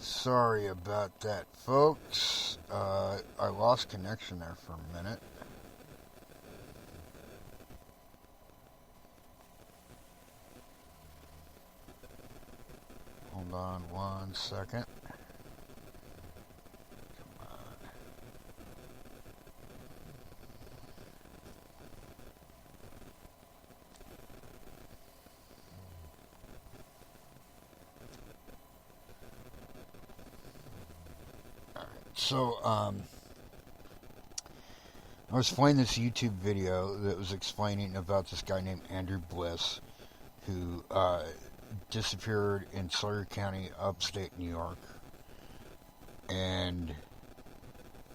Sorry about that, folks. I lost connection there for a minute. Hold on 1 second. Come on. So, I was playing this YouTube video that was explaining about this guy named Andrew Bliss who disappeared in Sawyer County, upstate New York, and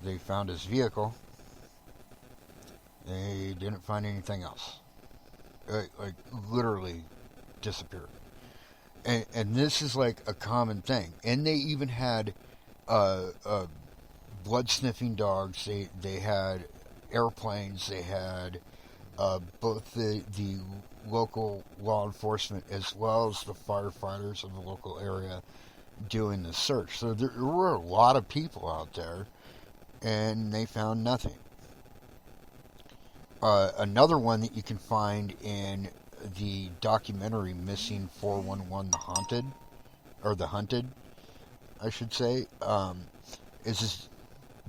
they found his vehicle. They didn't find anything else. Like literally disappeared. And this is like a common thing. And they even had blood sniffing dogs. They had airplanes. They had both the local law enforcement as well as the firefighters of the local area doing the search. So there were a lot of people out there, and they found nothing. Another one that you can find in the documentary Missing 411 The Haunted, or The Hunted, I should say, is this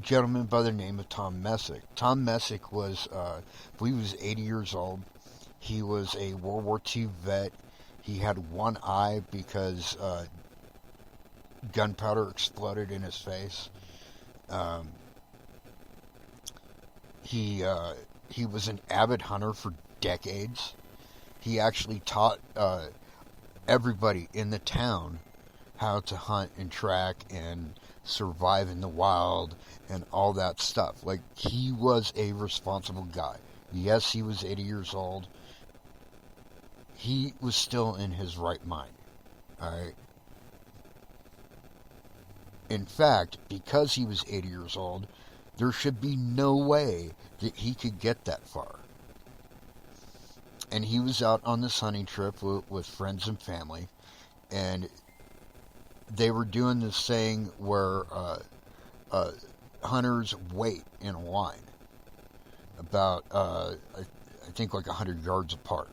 gentleman by the name of Tom Messick. Tom Messick was, I believe he was 80 years old. He was a World War II vet. He had one eye because gunpowder exploded in his face. He was an avid hunter for decades. He actually taught everybody in the town how to hunt and track and survive in the wild and all that stuff. Like, he was a responsible guy. Yes, he was 80 years old. He was still in his right mind. Alright? In fact, because he was 80 years old, there should be no way that he could get that far. And he was out on this hunting trip with friends and family, and they were doing this thing where hunters wait in a line about, I think, like 100 yards apart.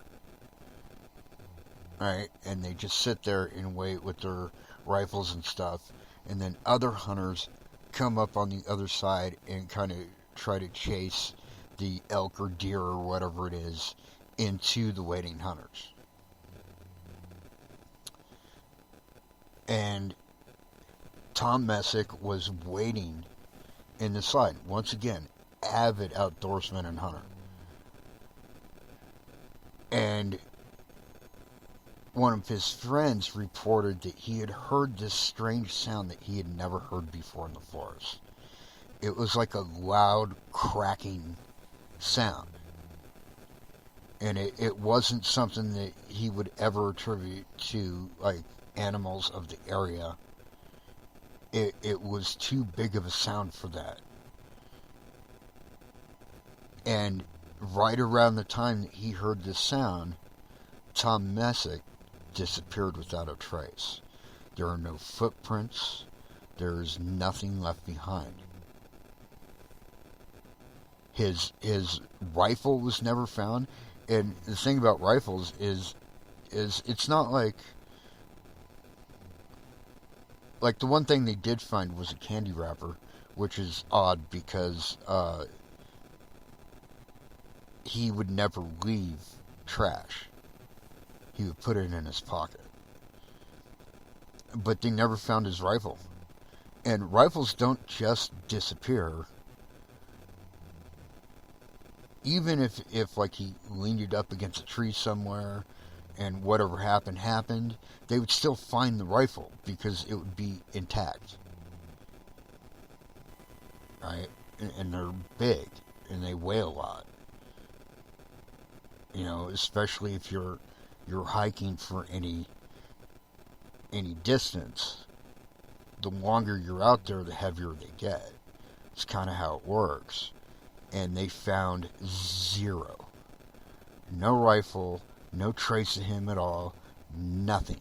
Right? And they just sit there and wait with their rifles and stuff, and then other hunters come up on the other side and kind of try to chase the elk or deer or whatever it is into the waiting hunters. And Tom Messick was waiting in the line. Once again, avid outdoorsman and hunter. And one of his friends reported that he had heard this strange sound that he had never heard before in the forest. It was like a loud cracking sound. And it wasn't something that he would ever attribute to, like, animals of the area. It was too big of a sound for that. And right around the time that he heard this sound, Tom Messick disappeared without a trace. There are no footprints. There is nothing left behind. His rifle was never found. And the thing about rifles is it's not like the one thing they did find was a candy wrapper, which is odd because he would never leave trash. He would put it in his pocket. But they never found his rifle. And rifles don't just disappear. Even if like he leaned it up against a tree somewhere and whatever happened, they would still find the rifle because it would be intact. Right? And they're big and they weigh a lot. You know, especially if you're hiking for any distance. The longer you're out there, the heavier they get. It's kind of how it works. And they found zero. No rifle, no trace of him at all, nothing.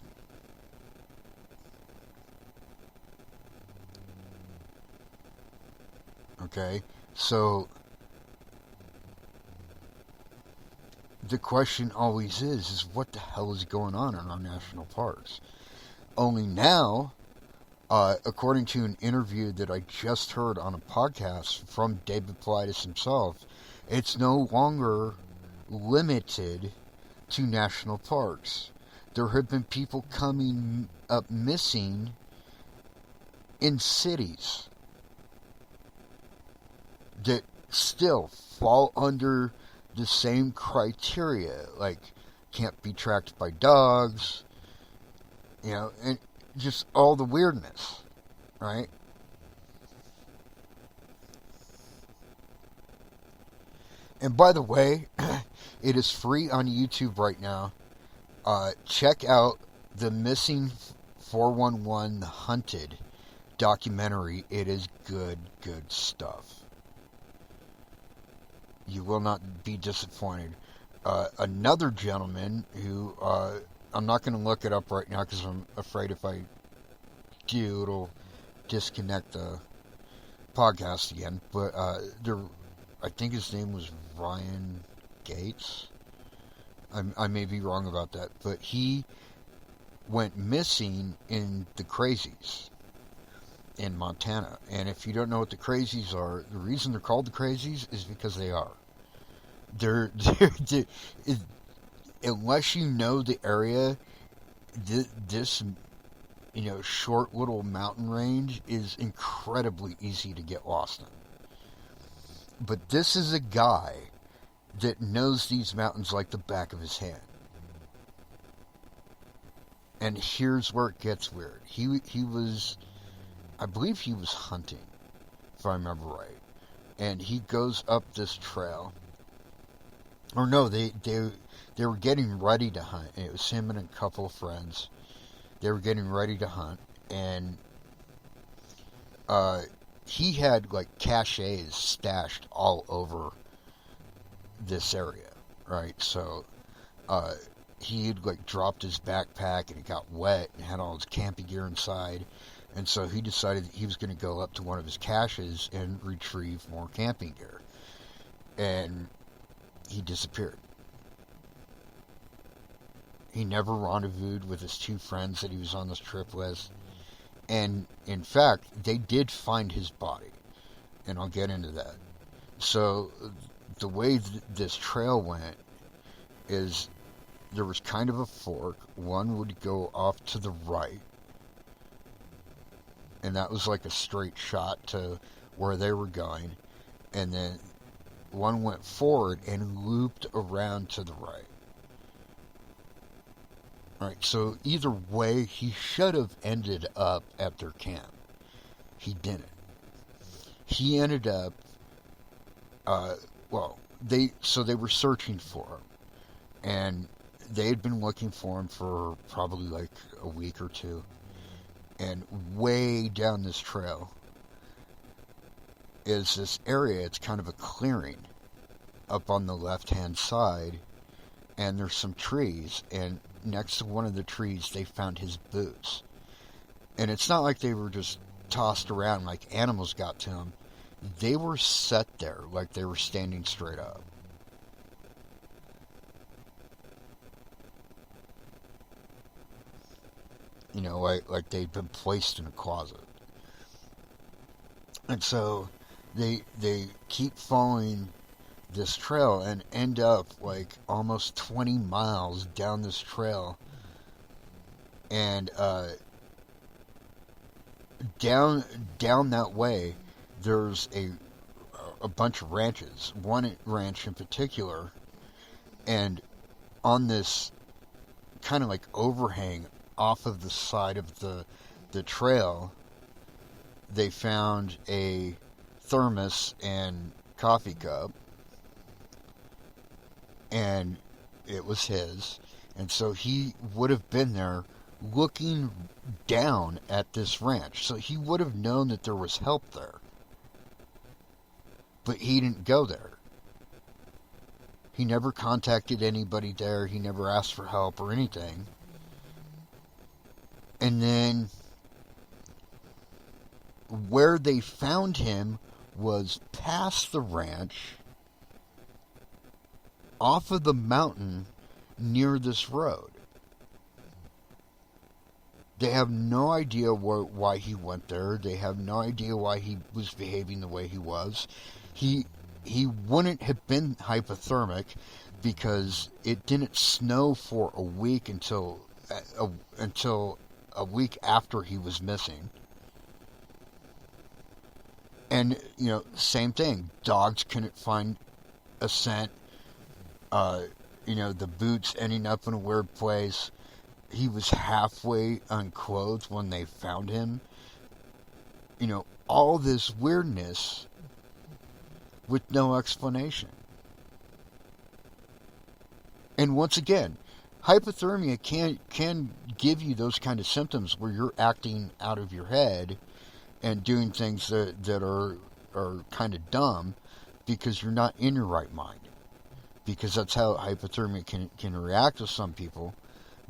Okay? So, the question always is what the hell is going on in our national parks? Only now, according to an interview that I just heard on a podcast from David Paulides himself, it's no longer limited to national parks. There have been people coming up missing in cities that still fall under the same criteria, like can't be tracked by dogs, and just all the weirdness, right? And by the way, it is free on YouTube right now. Check out the Missing 411 Hunted documentary. It is good stuff. You will not be disappointed. Another gentleman who, I'm not going to look it up right now because I'm afraid if I do, it'll disconnect the podcast again. But I think his name was Ryan Gates. I may be wrong about that, but he went missing in the Crazies in Montana. And if you don't know what the Crazies are, the reason they're called the Crazies is because they are. They're unless you know the area, this short little mountain range is incredibly easy to get lost in. But this is a guy that knows these mountains like the back of his hand. And here's where it gets weird. He was, I believe he was hunting, if I remember right. And he goes up this trail. Or no, they were getting ready to hunt. And it was him and a couple of friends. They were getting ready to hunt. And he had like caches stashed all over this area, right? So he had like dropped his backpack and it got wet and had all his camping gear inside, and so he decided that he was going to go up to one of his caches and retrieve more camping gear, and he disappeared. He never rendezvoused with his two friends that he was on this trip with, and in fact they did find his body, and I'll get into that. So the way this trail went is there was kind of a fork. One would go off to the right, and that was like a straight shot to where they were going, and then one went forward and looped around to the right. Right, so either way, he should have ended up at their camp. He didn't. He ended up they were searching for him, and they had been looking for him for probably like a week or two, and way down this trail is this area. It's kind of a clearing up on the left hand side, and there's some trees, and next to one of the trees they found his boots, and it's not like they were just tossed around like animals got to him. They were set there like they were standing straight up. Like they'd been placed in a closet. And so they keep following this trail and end up like almost 20 miles down this trail. And down that way, there's a bunch of ranches. One ranch in particular, and on this kind of like overhang off of the side of the trail, they found a thermos and coffee cup, and it was his. And so he would have been there looking down at this ranch. So he would have known that there was help there. But he didn't go there. He never contacted anybody there. He never asked for help or anything. And then where they found him was past the ranch, off of the mountain near this road. They have no idea why he went there. They have no idea why he was behaving the way he was. He wouldn't have been hypothermic because it didn't snow for a week until a week after he was missing. And, same thing. Dogs couldn't find a scent. The boots ending up in a weird place. He was halfway unclothed when they found him. All this weirdness with no explanation. And once again, hypothermia can give you those kind of symptoms where you're acting out of your head and doing things that are kind of dumb because you're not in your right mind. Because that's how hypothermia can react to some people.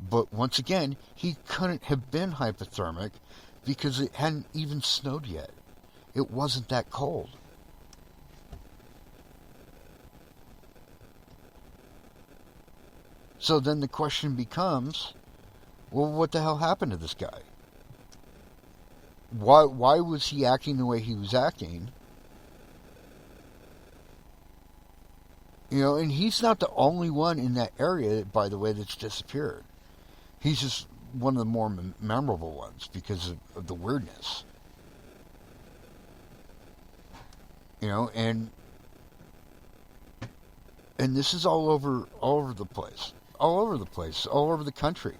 But once again, he couldn't have been hypothermic because it hadn't even snowed yet. It wasn't that cold. So then the question becomes, well, what the hell happened to this guy? Why was he acting the way he was acting? And he's not the only one in that area, by the way, that's disappeared. He's just one of the more memorable ones because of the weirdness. And this is all over the place. All over the country.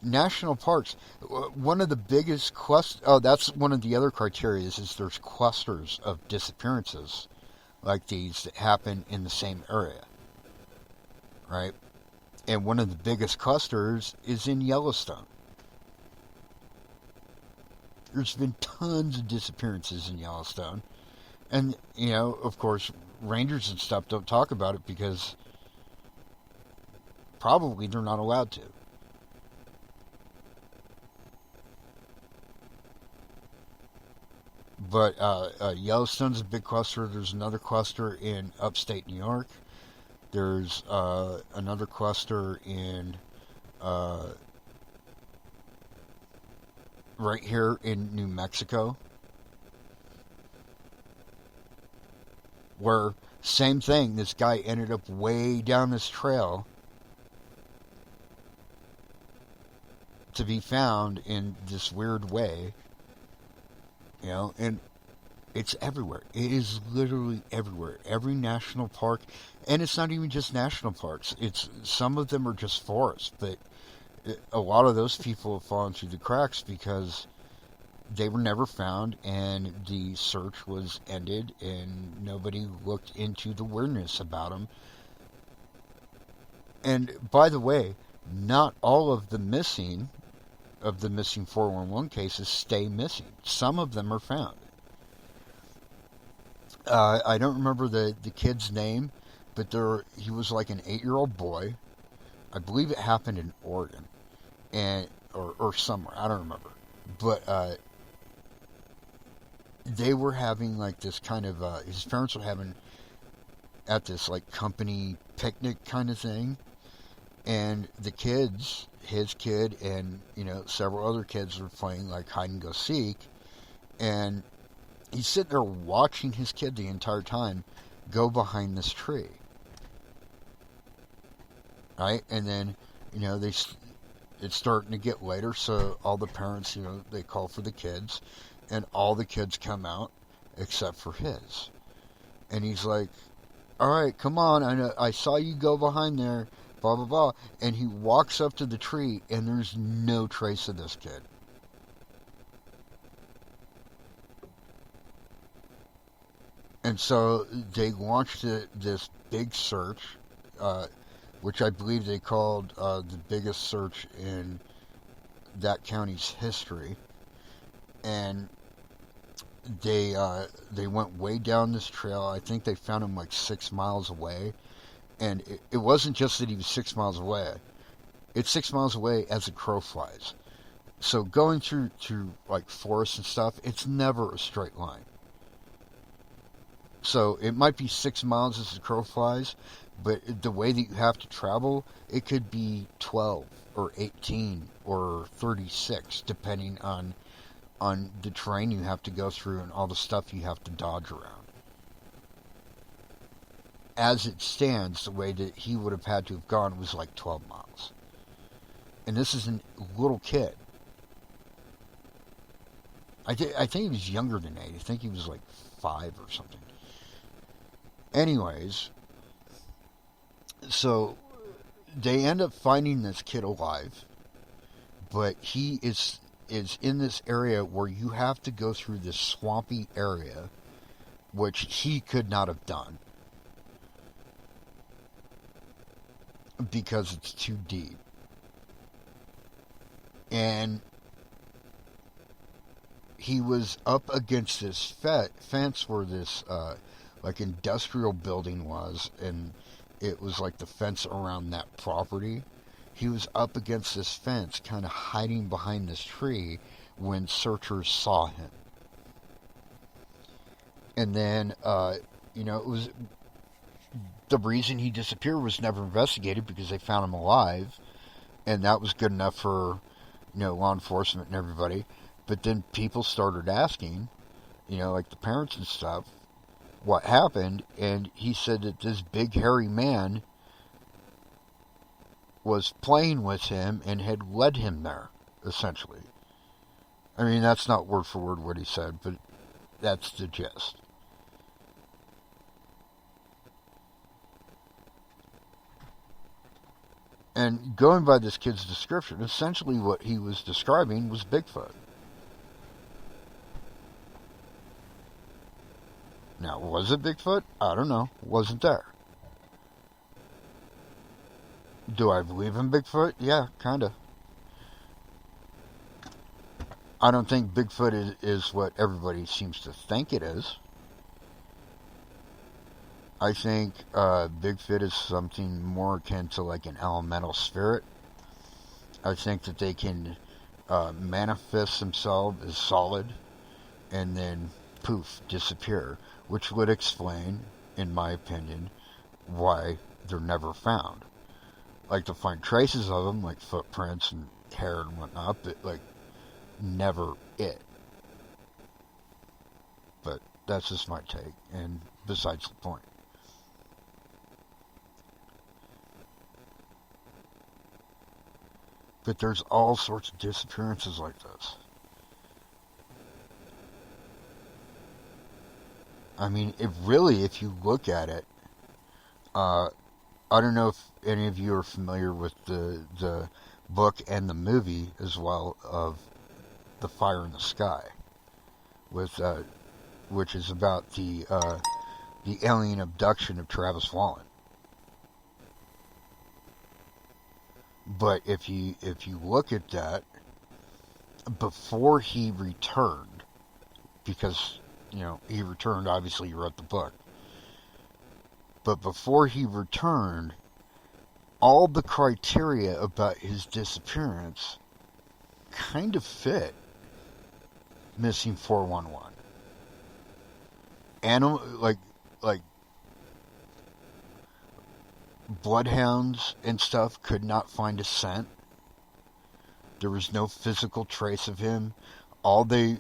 National parks. One of the biggest that's one of the other criteria is there's clusters of disappearances like these that happen in the same area. Right? And one of the biggest clusters is in Yellowstone. There's been tons of disappearances in Yellowstone. And, of course, rangers and stuff don't talk about it because probably they're not allowed to. But Yellowstone's a big cluster. There's another cluster in upstate New York. There's another cluster in right here in New Mexico, where same thing. This guy ended up way down this trail to be found in this weird way, and it's everywhere. It is literally everywhere. Every national park, and it's not even just national parks. Some of them are just forests, but a lot of those people have fallen through the cracks because they were never found, and the search was ended, and nobody looked into the weirdness about them. And by the way, not all of the missing 411 cases stay missing. Some of them are found. I don't remember the kid's name, but he was like an 8-year-old boy. I believe it happened in Oregon, or somewhere. I don't remember. But they were having like this kind of his parents were having at this like company picnic kind of thing, and his kid and several other kids were playing like hide and go seek, and he's sitting there watching his kid the entire time go behind this tree. Right? And then, it's starting to get later, so all the parents, they call for the kids, and all the kids come out except for his. And he's like, all right, come on, I saw you go behind there, blah, blah, blah. And he walks up to the tree, and there's no trace of this kid. And so they launched this big search, which I believe they called the biggest search in that county's history. And they went way down this trail. I think they found him like 6 miles away. And it wasn't just that he was 6 miles away. It's 6 miles away as a crow flies. So going through like forests and stuff, it's never a straight line. So it might be 6 miles as the crow flies, but the way that you have to travel, it could be 12 or 18 or 36, depending on the terrain you have to go through and all the stuff you have to dodge around. As it stands, the way that he would have had to have gone was like 12 miles. And this is a little kid. I think he was younger than 8. I think he was like 5 or something. Anyways, so they end up finding this kid alive, but he is in this area where you have to go through this swampy area, which he could not have done because it's too deep. And he was up against this fence where this like industrial building was, and it was like the fence around that property. He was up against this fence, kind of hiding behind this tree when searchers saw him. And then, it was the reason he disappeared was never investigated because they found him alive, and that was good enough for, law enforcement and everybody. But then people started asking, like the parents and stuff, what happened, and he said that this big hairy man was playing with him and had led him there, essentially. I mean, that's not word for word what he said, but that's the gist. And going by this kid's description, essentially what he was describing was Bigfoot. Now, was it Bigfoot? I don't know. Wasn't there. Do I believe in Bigfoot? Yeah, kinda. I don't think Bigfoot is what everybody seems to think it is. I think Bigfoot is something more akin to like an elemental spirit. I think that they can manifest themselves as solid and then poof, disappear, which would explain, in my opinion, why they're never found. Like to find traces of them, like footprints and hair and whatnot, but like never it. But that's just my take, and besides the point. But there's all sorts of disappearances like this. I mean, if you look at it, I don't know if any of you are familiar with the book and the movie as well of The Fire in the Sky, with which is about the alien abduction of Travis Wallen. But if you look at that, before he returned, because he returned, obviously he wrote the book. But before he returned, all the criteria about his disappearance kind of fit Missing 411. Animal, like bloodhounds and stuff could not find a scent. There was no physical trace of him. All they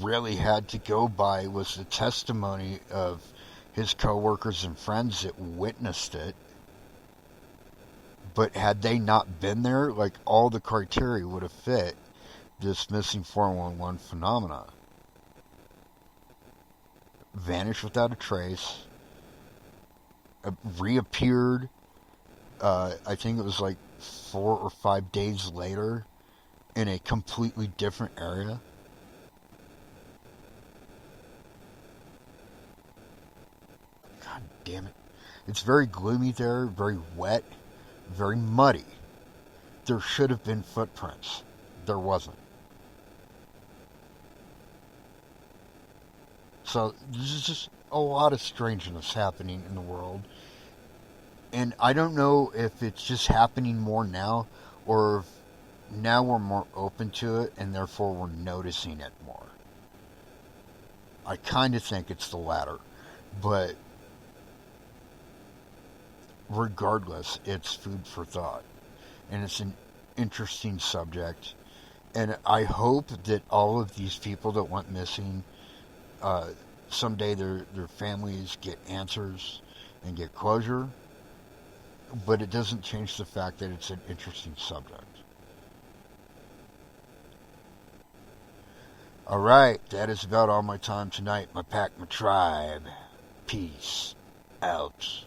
really had to go by was the testimony of his coworkers and friends that witnessed it. But had they not been there, like all the criteria would have fit this Missing 411 phenomena. Vanished without a trace. Reappeared, I think it was like 4 or 5 days later in a completely different area. God damn it. It's very gloomy there, very wet, very muddy. There should have been footprints. There wasn't. So there's just a lot of strangeness happening in the world. And I don't know if it's just happening more now, or if now we're more open to it and therefore we're noticing it more. I kind of think it's the latter. But regardless, it's food for thought. And it's an interesting subject. And I hope that all of these people that went missing, uh, someday their families get answers and get closure. But it doesn't change the fact that it's an interesting subject. Alright, that is about all my time tonight. My pack, my tribe. Peace out.